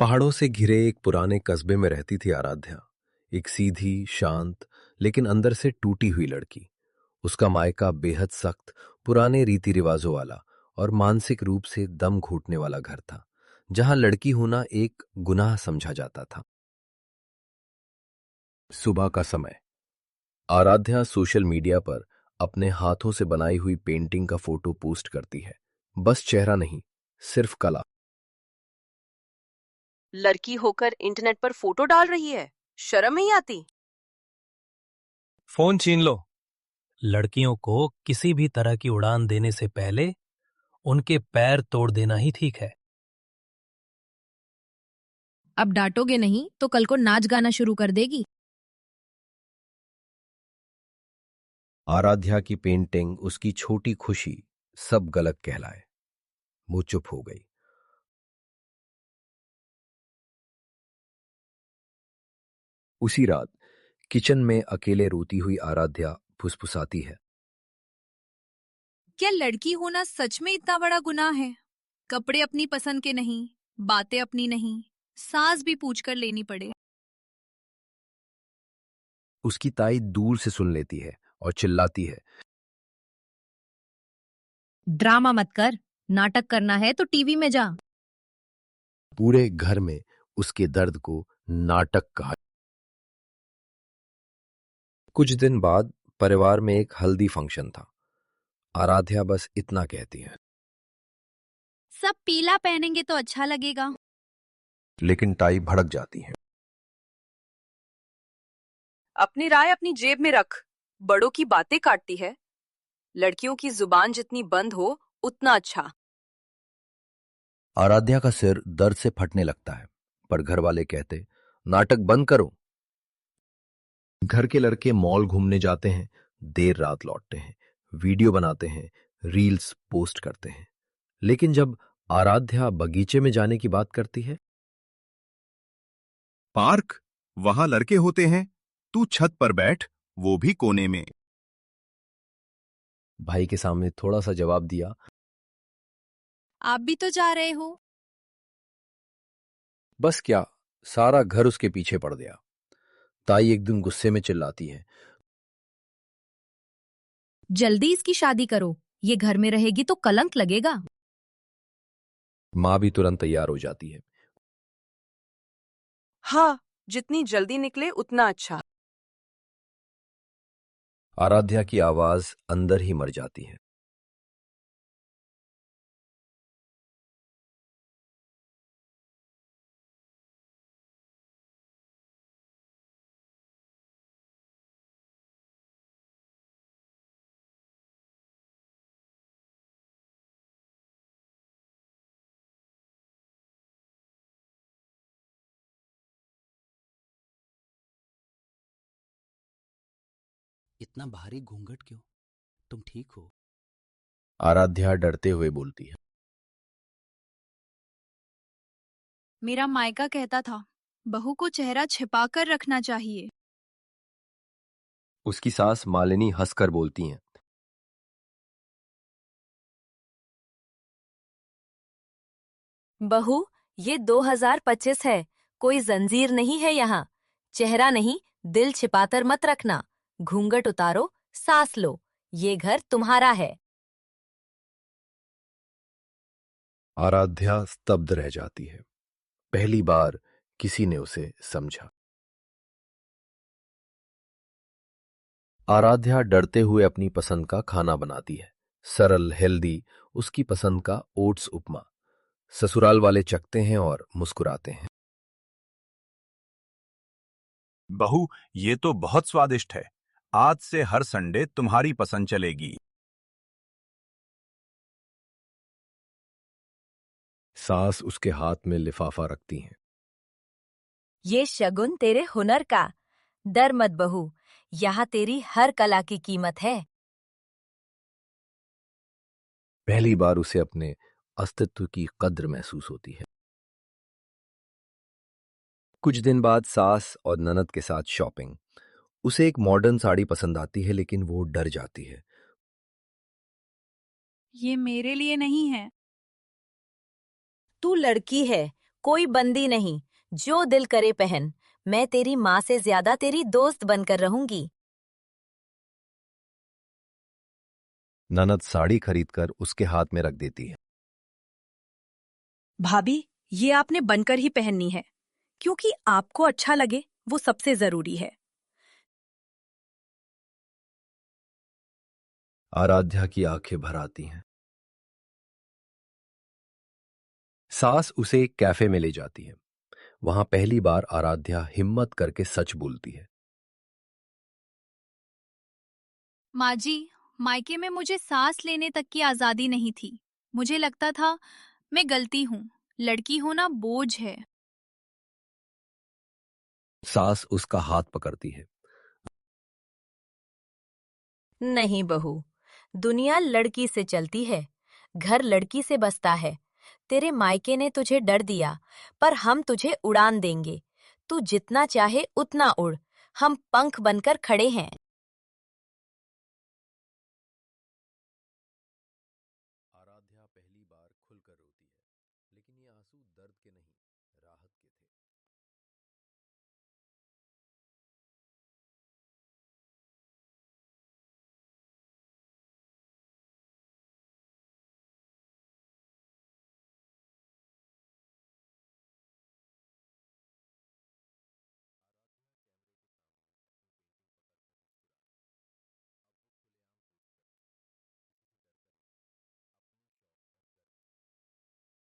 पहाड़ों से घिरे एक पुराने कस्बे में रहती थी आराध्या। एक सीधी, शांत, लेकिन अंदर से टूटी हुई लड़की। उसका मायका बेहद सख्त, पुराने रीति रिवाजों वाला और मानसिक रूप से दम घुटने वाला घर था, जहां लड़की होना एक गुनाह समझा जाता था। सुबह का समय। आराध्या सोशल मीडिया पर अपने हाथों से बनाई हुई पेंटिंग का फोटो पोस्ट करती है। बस चेहरा नहीं, सिर्फ कला। लड़की होकर इंटरनेट पर फोटो डाल रही है, शर्म नहीं आती? फोन छीन लो। लड़कियों को किसी भी तरह की उड़ान देने से पहले उनके पैर तोड़ देना ही ठीक है। अब डांटोगे नहीं तो कल को नाच गाना शुरू कर देगी। आराध्या की पेंटिंग, उसकी छोटी खुशी, सब गलत कहलाए। वो चुप हो गई। उसी रात किचन में अकेले रोती हुई आराध्या फुसफुसाती है। क्या लड़की होना सच में इतना बड़ा गुनाह है? कपड़े अपनी पसंद के नहीं, बातें अपनी नहीं, सास भी पूछ कर लेनी पड़े। उसकी ताई दूर से सुन लेती है और चिल्लाती है, ड्रामा मत कर, नाटक करना है तो टीवी में जा। पूरे घर में उसके दर्द को नाटक कहा। कुछ दिन बाद परिवार में एक हल्दी फंक्शन था। आराध्या बस इतना कहती है, सब पीला पहनेंगे तो अच्छा लगेगा। लेकिन ताई भड़क जाती है। अपनी राय अपनी जेब में रख, बड़ों की बातें काटती है। लड़कियों की जुबान जितनी बंद हो उतना अच्छा। आराध्या का सिर दर्द से फटने लगता है, पर घर वाले कहते, नाटक बंद करो। घर के लड़के मॉल घूमने जाते हैं, देर रात लौटते हैं, वीडियो बनाते हैं, रील्स पोस्ट करते हैं। लेकिन जब आराध्या बगीचे में जाने की बात करती है, पार्क, वहां लड़के होते हैं, तू छत पर बैठ, वो भी कोने में। भाई के सामने थोड़ा सा जवाब दिया, आप भी तो जा रहे हो। बस क्या, सारा घर उसके पीछे पड़ गया। ताई एक दिन गुस्से में चिल्लाती है, जल्दी इसकी शादी करो, ये घर में रहेगी तो कलंक लगेगा। मां भी तुरंत तैयार हो जाती है। हाँ, जितनी जल्दी निकले उतना अच्छा। आराध्या की आवाज अंदर ही मर जाती है। इतना भारी घूंघट क्यों? तुम ठीक हो? आराध्या डरते हुए बोलती है, मेरा मायका कहता था, बहू को चेहरा छिपाकर रखना चाहिए। उसकी सास मालिनी हंसकर बोलती हैं, बहू, ये 2025 है, कोई जंजीर नहीं है यहाँ। चेहरा नहीं, दिल छिपाकर मत रखना। घूंघट उतारो, सांस लो, ये घर तुम्हारा है। आराध्या स्तब्ध रह जाती है। पहली बार किसी ने उसे समझा। आराध्या डरते हुए अपनी पसंद का खाना बनाती है, सरल, हेल्दी, उसकी पसंद का ओट्स उपमा। ससुराल वाले चखते हैं और मुस्कुराते हैं। बहू, ये तो बहुत स्वादिष्ट है। आज से हर संडे तुम्हारी पसंद चलेगी। सास उसके हाथ में लिफाफा रखती हैं। ये शगुन तेरे हुनर का। डर मत बहू, यहाँ तेरी हर कला की कीमत है। पहली बार उसे अपने अस्तित्व की कद्र महसूस होती है। कुछ दिन बाद सास और ननद के साथ शॉपिंग। उसे एक मॉडर्न साड़ी पसंद आती है, लेकिन वो डर जाती है। ये मेरे लिए नहीं है। तू लड़की है, कोई बंदी नहीं, जो दिल करे पहन। मैं तेरी माँ से ज्यादा तेरी दोस्त बनकर रहूंगी। ननद साड़ी खरीदकर उसके हाथ में रख देती है। भाभी, ये आपने बनकर ही पहननी है, क्योंकि आपको अच्छा लगे वो सबसे जरूरी है। आराध्या की आंखें भर आती हैं। सास उसे एक कैफे में ले जाती है। वहां पहली बार आराध्या हिम्मत करके सच बोलती है। माँ जी, मायके में मुझे सांस लेने तक की आजादी नहीं थी। मुझे लगता था मैं गलती हूँ, लड़की होना बोझ है। सास उसका हाथ पकड़ती है। नहीं बहू, दुनिया लड़की से चलती है, घर लड़की से बसता है। तेरे मायके ने तुझे डर दिया, पर हम तुझे उड़ान देंगे। तू जितना चाहे उतना उड़, हम पंख बनकर खड़े हैं। आराध्या पहली बार खुलकर रोती है, लेकिन ये आंसू दर्द के नहीं, राहत के थे।